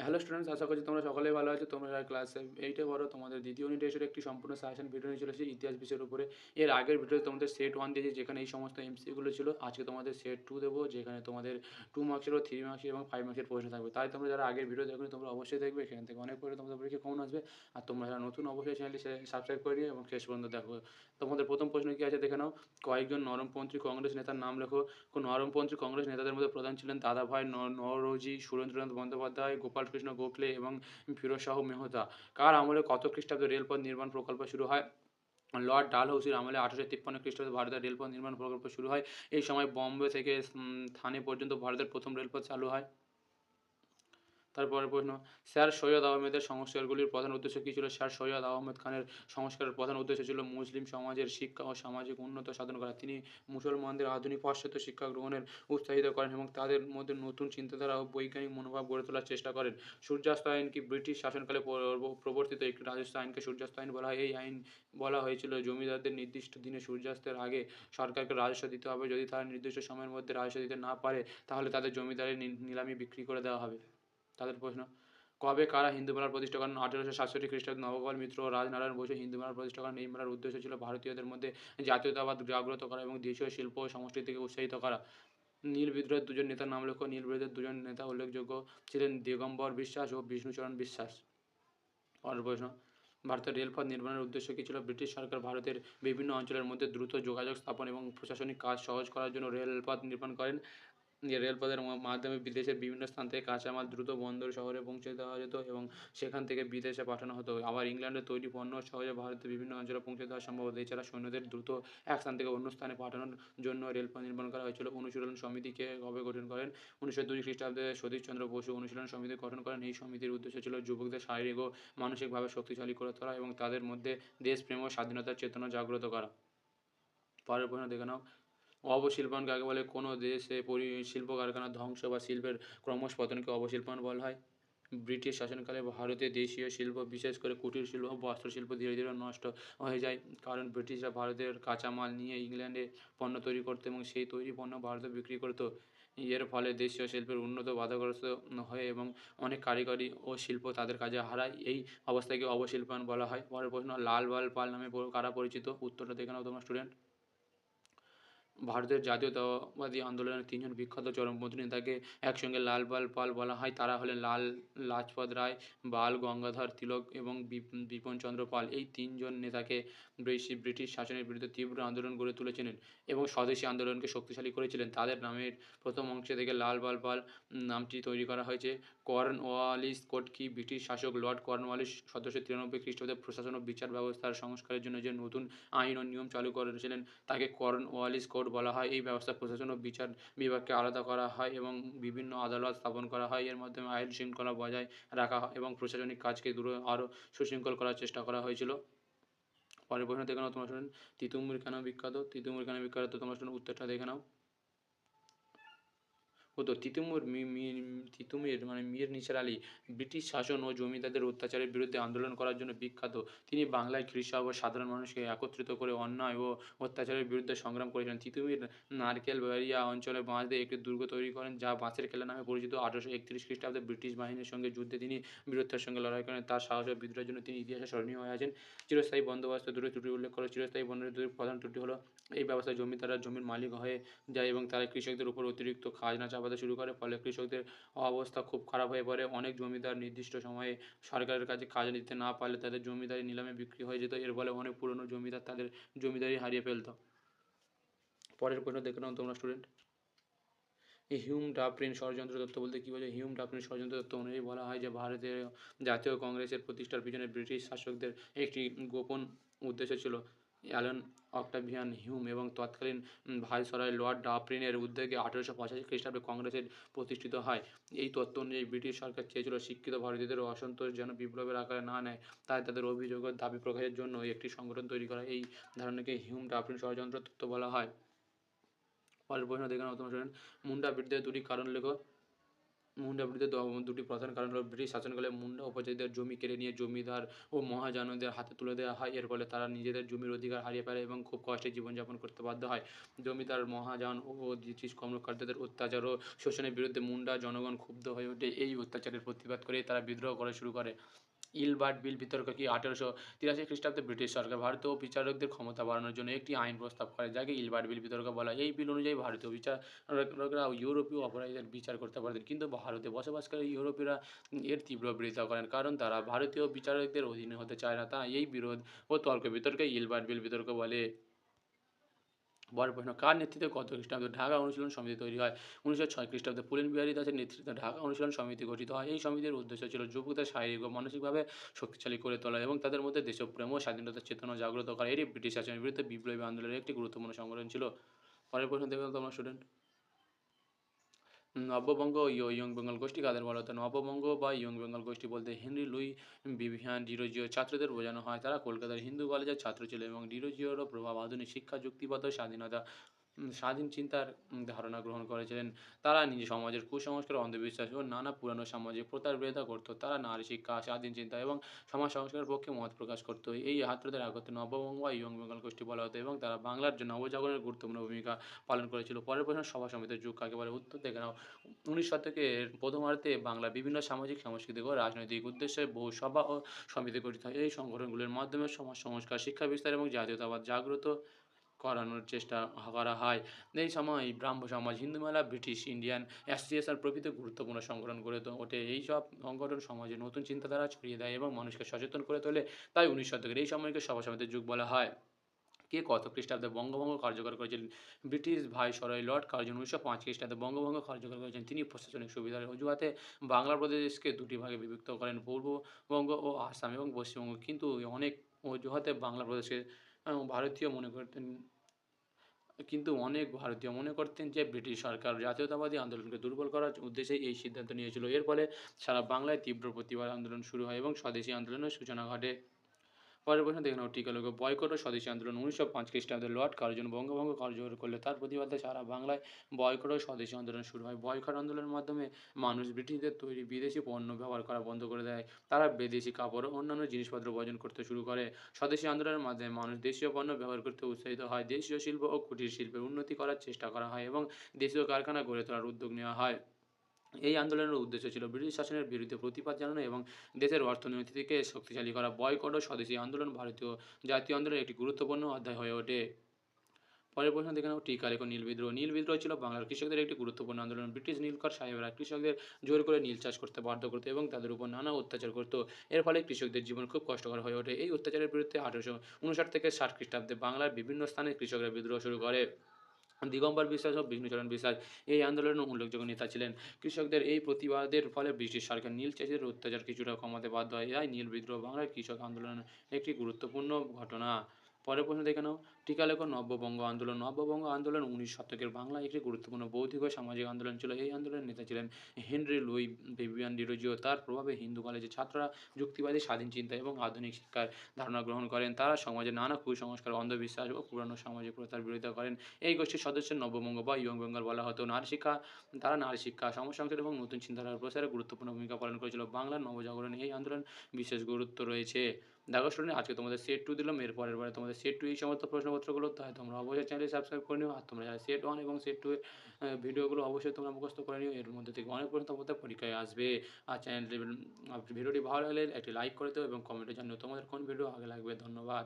Hello students, আশা করছি তোমরা সকলেই ভালো আছো। তোমরা যারা ক্লাস 8 এ পড়ো, তোমাদের দ্বিতীয় ইউনিট টেস্টের একটি সম্পূর্ণ সাজেশন ভিডিও নিয়ে চলে এসেছি ইতিহাস বিষয়ের উপরে। এর আগের ভিডিওতে তোমাদের সেট 1 দিয়েছি, যেখানে এই সমস্ত এমসিকিউ গুলো ছিল। আজকে তোমাদের সেট 2 দেবো, যেখানে তোমাদের 2 মার্কসের ও 3 মার্কসের এবং 5 মার্কসের প্রশ্ন থাকবে। তাই তোমরা যারা আগের ভিডিও দেখোনি, তোমরা অবশ্যই দেখবে। সেখান থেকে অনেক প্রশ্ন তোমাদের পরীক্ষায় কমন আসবে। আর তোমরা যারা নতুন, অবশ্যই চ্যানেলটি সাবস্ক্রাইব করে নিও এবং শেষ পর্যন্ত দেখো। তোমাদের প্রথম প্রশ্ন কি আছে দেখে নাও। কয়েকজন নরমপন্থী কংগ্রেস নেতার নাম লেখো। নরমপন্থী কংগ্রেস নেতাদের মধ্যে প্রধান ছিলেন দাদাভাই নওরোজি, সুরেন্দ্রনাথ বন্দ্যোপাধ্যায়, গোপালকৃষ্ণ গোখলে এবং ফিরোজ শাহ মেহতা। কার আমলে কত খ্রিস্টাব্দে রেলপথ নির্মাণ প্রকল্প শুরু হয়? লর্ড ডালহৌসির আমলে 1853 খ্রিস্টাব্দে ভারতের রেলপথ নির্মাণ প্রকল্প শুরু হয়। এই সময় বম্বে থেকে থানে পর্যন্ত ভারতের প্রথম রেলপথ চালু হয়। তারপরের প্রশ্ন, স্যার সৈয়দ আহমেদের সংস্কারগুলির প্রধান উদ্দেশ্য কী ছিল? স্যার সৈয়দ আহমেদ খানের সংস্কারের প্রধান উদ্দেশ্য ছিল মুসলিম সমাজের শিক্ষা ও সামাজিক উন্নত সাধন করা। তিনি মুসলমানদের আধুনিক পাশ্চাত্য শিক্ষা গ্রহণের উৎসাহিত করেন এবং তাদের মধ্যে নতুন চিন্তাধারা ও বৈজ্ঞানিক মনোভাব গড়ে তোলার চেষ্টা করেন। সূর্যাস্ত আইন কি ব্রিটিশ শাসনকালে প্রবর্তিত একটি রাজস্ব আইনকে সূর্যাস্ত আইন বলা হয়। এই আইন বলা হয়েছিল জমিদারদের নির্দিষ্ট দিনে সূর্যাস্তের আগে সরকারকে রাজস্ব দিতে হবে। যদি তারা নির্দিষ্ট সময়ের মধ্যে রাজস্ব দিতে না পারে, তাহলে তাদের জমিদারের নিলামি বিক্রি করে দেওয়া হবে। তাদের প্রশ্ন, কবে কারা হিন্দু মেলার প্রতিষ্ঠা করেন? 1867 খ্রিস্টাব্দে নবগোপাল মিত্র ও রাজনারায়ণ বসু হিন্দু মেলার প্রতিষ্ঠা করেন। এই মেলার উদ্দেশ্য ছিল ভারতীয়দের মধ্যে জাতীয়তাবাদ জাগ্রত করা এবং দেশীয় শিল্প ও সংস্কৃতিকে উৎসাহিত করা। নীল বিদ্রোহের দুজন নেতার নাম লেখো। নীল বিদ্রোহের দুজন নেতা উল্লেখযোগ্য ছিলেন দিগম্বর বিশ্বাস ও বিষ্ণুচরণ বিশ্বাস। পরের প্রশ্ন, ভারতের রেলপথ নির্মাণের উদ্দেশ্য কী ছিল? ব্রিটিশ সরকার ভারতের বিভিন্ন অঞ্চলের মধ্যে দ্রুত যোগাযোগ স্থাপন এবং প্রশাসনিক কাজ সহজ করার জন্য রেলপথ নির্মাণ করেন। রেলপথের মাধ্যমে বিদেশের বিভিন্ন স্থান থেকে কাঁচামাল দ্রুত বন্দর শহরে পৌঁছে দেওয়া যেত এবং সেখান থেকে বিদেশে পাঠানো হতো। আবার ইংল্যান্ডের তৈরি পণ্য সহজে ভারতের বিভিন্ন অঞ্চলে পৌঁছে দেওয়া সম্ভব হতো। এছাড়া সৈন্যদের দ্রুত এক স্থান থেকে অন্য স্থানে পাঠানোর জন্য রেলপথ নির্মাণ করা হয়েছিল। অনুশীলন সমিতিকে কবে গঠন করেন? 1902 খ্রিস্টাব্দে সতীশচন্দ্র বসু অনুশীলন সমিতি গঠন করেন। এই সমিতির উদ্দেশ্য ছিল যুবকদের শারীরিক ও মানসিকভাবে শক্তিশালী করে তোলা এবং তাদের মধ্যে দেশপ্রেম ও স্বাধীনতার চেতনা জাগ্রত করা। পরের প্রশ্ন দেখে নাও। অবশিল্পায়ন কাকে বলে? কোনো দেশে শিল্প কারখানার ধ্বংস বা শিল্পের ক্রমশ পতনকে অবশিল্পায়ন বলা হয়। ব্রিটিশ শাসনকালে ভারতে দেশীয় শিল্প, বিশেষ করে কুটির শিল্প ও বস্ত্রশিল্প ধীরে ধীরে নষ্ট হয়ে যায়, কারণ ব্রিটিশরা ভারতের কাঁচামাল নিয়ে ইংল্যান্ডে পণ্য তৈরি করতো এবং সেই তৈরি পণ্য ভারতে বিক্রি করতো। এর ফলে দেশীয় শিল্পের উন্নত বাধাগ্রস্ত হয় এবং অনেক কারিগরি ও শিল্প তাদের কাজে হারায়। এই অবস্থাকে অবশিল্পায়ন বলা হয়। পরের প্রশ্ন, লাল বাল পাল নামে কারা পরিচিত? উত্তরটা দেখে নাও তোমার স্টুডেন্ট। ভারতের জাতীয়তাবাদী আন্দোলনের তিনজন বিখ্যাত চরমপন্থী নেতাকে একসঙ্গে লাল বাল পাল বলা হয়। তারা হলেন লাল লাজপত রায়, বাল গঙ্গাধর তিলক এবং বিপিনচন্দ্র পাল। এই তিনজন নেতাকে ব্রিটিশ শাসনের বিরুদ্ধে তীব্র আন্দোলন গড়ে তুলেছিলেন এবং স্বদেশী আন্দোলনকে শক্তিশালী করেছিলেন। তাদের নামের প্রথম অংশে থেকে লাল বাল পাল নামটি তৈরি করা হয়েছে। কর্নওয়ালিস কোটকি ব্রিটিশ শাসক লর্ড কর্নওয়ালিস 1793 খ্রিস্টাব্দে প্রশাসন ও বিচার ব্যবস্থার সংস্কারের জন্য যে নতুন আইন ও নিয়ম চালু করেছিলেন তাকে কর্নওয়ালিস কোড বলা হয়। এই ব্যবস্থা প্রশাসন ও বিচার বিভাগকে আলাদা করা হয় এবং বিভিন্ন আদালত স্থাপন করা হয়। এর মাধ্যমে আইন শৃঙ্খলা বজায় রাখা হয় এবং প্রশাসনিক কাজকে আরও সুশৃঙ্খল করার চেষ্টা করা হয়েছিল। পরের প্রশ্ন দেখে নাও তোমার শুনুন, তিতুমির কেন বিখ্যাত? তিতুমির কেন বিখ্যাত তোমার শুনুন, উত্তরটা দেখে নাও। হতো তিতুমির মানে মীর নিসার আলী ব্রিটিশ শাসন ও জমিদারদের অত্যাচারের বিরুদ্ধে আন্দোলন করার জন্য বিখ্যাত। তিনি বাংলায় কৃষক ও সাধারণ মানুষকে একত্রিত করে অন্যায় ও অত্যাচারের বিরুদ্ধে সংগ্রাম করেছিলেন। তিতুমির নারকেলবাড়িয়া অঞ্চলে বাঁশ দিয়ে একটি দুর্গ তৈরি করেন, যা বাঁশের কেল্লা নামে পরিচিত। 1831 খ্রিস্টাব্দে ব্রিটিশ বাহিনীর সঙ্গে যুদ্ধে তিনি বীরত্বের সঙ্গে লড়াই করেন। তার সাহস ও বিদ্রোহের জন্য তিনি ইতিহাসে স্মরণীয় হয়ে আছেন। চিরস্থায়ী বন্দোবস্ত দুটি ত্রুটি উল্লেখ করে। চিরস্থায়ী বন্দোবস্তের দুটি প্রধান ত্রুটি হলো, এই ব্যবস্থায় জমিদাররা জমির মালিক হয়ে যায় এবং তারা কৃষকদের উপর অতিরিক্ত খাজনা চাপাতে শুরু করে। ফলে কৃষকদের অবস্থা খুব খারাপ হয়ে পড়ে। অনেক জমিদার নির্দিষ্ট সময়ে সরকারের কাছে খাজনা দিতে না পারলে তাদের জমিদারি নিলামে বিক্রি হয়ে যেত। এর ফলে অনেক পুরনো জমিদার তাদের জমিদারি হারিয়ে ফেলত। পরের প্রশ্ন দেখে নাও তোমরা স্টুডেন্ট। হিউম ডাফরিন ষড়যন্ত্র তত্ত্ব বলতে কী বোঝায়? হিউম ডাফরিন ষড়যন্ত্র তত্ত্ব অনুযায়ী বলা হয় যে ভারতের জাতীয় কংগ্রেসের প্রতিষ্ঠার পিছনে ব্রিটিশ শাসকদের একটি গোপন উদ্দেশ্য ছিল। অ্যালান অক্টাভিয়ান হিউম এবং তৎকালীন ভাইসরয় লর্ড ডাফরিনের উদ্যোগে 1885 খ্রিস্টাব্দে কংগ্রেসের প্রতিষ্ঠিত হয়। এই তত্ত্ব অনুযায়ী ব্রিটিশ সরকার চেয়েছিল শিক্ষিত ভারতীয়দের অসন্তোষ যেন বিপ্লবের আকারে না নেয়, তাই তাদের অভিযোগ ও দাবি প্রকাশের জন্য একটি সংগঠন তৈরি করা। এই ধারণাকে হিউম ডাফরিন ষড়যন্ত্র তত্ত্ব বলা হয়। পরের প্রশ্ন দেখে নাও তোমরা শুনেন, মুন্ডা বিদ্রোহের দুটি কারণ লেখো। মুন্ডা বিরোধী দুটি প্রধান কারণ হলো ব্রিটিশ শাসনকালে মুন্ডা উপজাতিদের জমি কেড়ে নিয়ে জমিদার ও মহাজনদের হাতে তুলে দেওয়া হয়। এর ফলে তারা নিজেদের জমির অধিকার হারিয়ে ফেলে এবং খুব কষ্টে জীবনযাপন করতে বাধ্য হয়। জমিদার, মহাজন ও ব্রিটিশ কর্মকর্তাদের অত্যাচার ও শোষণের বিরুদ্ধে মুন্ডা জনগণ ক্ষুব্ধ হয়ে ওঠে। এই অত্যাচারের প্রতিবাদ করে তারা বিদ্রোহ করা শুরু করে। ইলবার্ট বিল বিতর্ক কি 1883 খ্রিস্টাব্দে ব্রিটিশ সরকার ভারতীয় বিচারকদের ক্ষমতা বাড়ানোর জন্য একটি আইন প্রস্তাব করে, যাকে ইলবার্ট বিল বিতর্ক বলা হয়। এই বিল অনুযায়ী ভারতীয় বিচারকরা ইউরোপীয় অপরাধীদের বিচার করতে পারতেন, কিন্তু ভারতে বসবাসকারী ইউরোপীয়রা এর তীব্র বিরোধিতা করেন, কারণ তারা ভারতীয় বিচারকদের অধীনে হতে চায় না। তাই এই বিরোধ ও তর্ক বিতর্কে ইলবার্ট বিল বিতর্ক বলে। পরের প্রশ্ন, কার নেতৃত্বে কত খ্রিস্টাব্দে ঢাকা অনুশীলন সমিতি তৈরি হয়? 1906 খ্রিস্টাব্দে পুলেন বিহারী দাসের নেতৃত্বে ঢাকা অনুশীলন সমিতি গঠিত হয়। এই সমিতির উদ্দেশ্য ছিল যুবকদের শারীরিক ও মানসিকভাবে শক্তিশালী করে তোলা এবং তাদের মধ্যে দেশপ্রেম ও স্বাধীনতার চেতনা জাগ্রত করা। এটি ব্রিটিশ শাসনের বিরুদ্ধে বিপ্লবী আন্দোলনের একটি গুরুত্বপূর্ণ সংগঠন ছিল। পরের প্রশ্ন দেখবে তোমার স্টুডেন্ট, নব্যবঙ্গ ও ইয়ং বেঙ্গল গোষ্ঠী কাদের বলা হতো? নব্যবঙ্গ বা ইয়ং বেঙ্গল গোষ্ঠী বলতে হেনরি লুই বিভিয়ান ডিরোজিও ছাত্রদের বোঝানো হয়। তারা কলকাতার হিন্দু কলেজের ছাত্র ছিল এবং ডিরোজিওরও প্রভাব আধুনিক শিক্ষা, যুক্তিগত স্বাধীনতা, স্বাধীন চিন্তার ধারণা গ্রহণ করেছিলেন। তারা নিজে সমাজের কুসংস্কার, অন্ধবিশ্বাস ও নানা পুরানো সামাজিক প্রথার বিরোধিতা করত। তারা নারী শিক্ষা, স্বাধীন চিন্তা এবং সমাজ সংস্কারের পক্ষে মত প্রকাশ করত। এই ছাত্রদের আগত নববঙ্গ বা ইয়ং বেঙ্গল গোষ্ঠী বলা হতো এবং তারা বাংলার জন্য নবজাগরণের গুরুত্বপূর্ণ ভূমিকা পালন করেছিল। পরের প্রশ্ন, সভা সমিতির যুগ কাকে বলে? উত্তর দেখে নাও। 19 শতকের প্রথমার্ধে বাংলার বিভিন্ন সামাজিক, সাংস্কৃতিক ও রাজনৈতিক উদ্দেশ্যে বহু সভা ও সমিতি গঠিত হয়। এই সংগঠনগুলির মাধ্যমে সমাজ সংস্কার, শিক্ষা বিস্তার এবং জাতীয়তাবাদ জাগ্রত করানোর চেষ্টা করা হয়। এই সময় ব্রাহ্ম সমাজ, হিন্দু মেলা, ব্রিটিশ ইন্ডিয়ান অ্যাসোসিয়েশন প্রভৃতি গুরুত্বপূর্ণ সংগঠন গড়ে ওঠে। এইসব সংগঠন সমাজে নতুন চিন্তাধারা ছড়িয়ে দেয় এবং মানুষকে সচেতন করে তোলে। তাই 19 শতকের এই সময়কে সভা সমিতির যুগ বলা হয়। কে কত খ্রিস্টাব্দে বঙ্গভঙ্গ কার্যকর করেছিলেন? ব্রিটিশ ভাইসরয় লর্ড কার্জন 1905 খ্রিস্টাব্দে বঙ্গভঙ্গ কার্যকর করেছেন। তিনি প্রশাসনিক সুবিধার অজুহাতে বাংলা প্রদেশকে দুটি ভাগে বিভক্ত করেন, পূর্ববঙ্গ ও আসাম এবং পশ্চিমবঙ্গ। কিন্তু অনেক অজুহাতে বাংলা প্রদেশকে ভারতীয় মনে করতেন, কিন্তু অনেক ভারতীয় মনে করতেন যে ব্রিটিশ সরকার জাতীয়তাবাদী আন্দোলনকে দুর্বল করার উদ্দেশ্যে এই সিদ্ধান্ত নিয়েছিল। এর ফলে সারা বাংলায় তীব্র প্রতিবাদ আন্দোলন শুরু হয় এবং স্বদেশী আন্দোলনের সূচনা ঘটে। পরের প্রশ্ন দেখে নাও, টিকা লোগো বয়কট ও স্বদেশী আন্দোলন 1905 খ্রিস্টাব্দে লর্ড কার্জন বঙ্গভঙ্গ কার্যকর করলে তার প্রতিবাদে সারা বাংলায় বয়কট ও স্বদেশী আন্দোলন শুরু হয়। বয়কট আন্দোলনের মাধ্যমে মানুষ ব্রিটিশদের তৈরি বিদেশি পণ্য ব্যবহার করা বন্ধ করে দেয়। তারা বিদেশি কাপড় ও অন্যান্য জিনিসপত্র বর্জন করতে শুরু করে। স্বদেশী আন্দোলনের মাধ্যমে মানুষ দেশীয় পণ্য ব্যবহার করতে উৎসাহিত হয়। দেশীয় শিল্প ও কুটির শিল্পের উন্নতি করার চেষ্টা করা হয় এবং দেশীয় কারখানা গড়ে তোলার উদ্যোগ নেওয়া হয়। এই আন্দোলনের উদ্দেশ্য ছিল ব্রিটিশ শাসনের বিরুদ্ধে প্রতিবাদ জানানো এবং দেশের অর্থনীতিকে শক্তিশালী করা। বয়কট ও স্বদেশী আন্দোলন ভারতীয় জাতীয় আন্দোলনের একটি গুরুত্বপূর্ণ অধ্যায় হয়ে ওঠে। পরের প্রশ্ন দেখে নাও, টিকা লেখো নীল বিদ্রোহ। নীল বিদ্রোহ ছিল বাংলার কৃষকদের একটি গুরুত্বপূর্ণ আন্দোলন। ব্রিটিশ নীলকর সাহেবরা কৃষকদের জোর করে নীল চাষ করতে বাধ্য করতো এবং তাদের উপর নানা অত্যাচার করতো। এর ফলে কৃষকদের জীবন খুব কষ্টকর হয়ে ওঠে। এই অত্যাচারের বিরুদ্ধে 1859 থেকে 60 খ্রিস্টাব্দে বাংলার বিভিন্ন স্থানে কৃষকরা বিদ্রোহ শুরু করে। দিগম্বর বিশ্বাস ও বিষ্ণুচরণ বিশ্বাস এই আন্দোলনের উল্লেখযোগ্য নেতা ছিলেন। কৃষকদের এই প্রতিবাদের ফলে ব্রিটিশ সরকার নীল চাষিদের অত্যাচার কিছুটা কমাতে বাধ্য হয়। এরাই নীল বিদ্রোহ বাংলার কৃষক আন্দোলনের একটি গুরুত্বপূর্ণ ঘটনা। পরের প্রশ্ন দেখে নাও, টিকা লেখো নব্যবঙ্গ আন্দোলন। নব্যবঙ্গ আন্দোলন 19 শতকের বাংলায় একটি গুরুত্বপূর্ণ বৌদ্ধিক ও সামাজিক আন্দোলন ছিল। এই আন্দোলনের নেতা ছিলেন হেনরি লুই ভিভিয়ান ডিরোজিও। তার প্রভাবে হিন্দু কলেজের ছাত্ররা যুক্তিবাদী, স্বাধীন চিন্তা এবং আধুনিক শিক্ষার ধারণা গ্রহণ করেন। তারা সমাজের নানা কুসংস্কার, অন্ধবিশ্বাস ও পুরানো সামাজিক প্রথার বিরোধিতা করেন। এই গোষ্ঠীর সদস্যদের নববঙ্গ বা ইয়ং বেঙ্গল বলা হতো। তারা নারী শিক্ষা, সমাজ সংস্কার এবং নতুন চিন্তাধারার প্রসারে গুরুত্বপূর্ণ ভূমিকা পালন করেছিল। বাংলার নবজাগরণে এই আন্দোলন বিশেষ গুরুত্ব রয়েছে। দেখো স্টুডেন্ট, আজকে তোমাদের সেট 2 দিলাম, এর পরের বারে তোমাদের সেট 2 এই সমস্ত প্রশ্নপত্রগুলো, তাই তোমরা অবশ্যই চ্যানেলটি সাবস্ক্রাইব করে নিও। আর তোমরা যারা সেট 1 এবং সেট 2 এর ভিডিওগুলো অবশ্যই তোমরা মুখস্থ করে নিও। এর মধ্যে থেকে অনেক প্রশ্ন তোমাদের পরীক্ষায় আসবে। আর ভিডিওটি ভালো লাগলে একটি লাইক করে দিও এবং কমেন্টে জানিও তোমাদের কোন ভিডিও আগে লাগবে। ধন্যবাদ।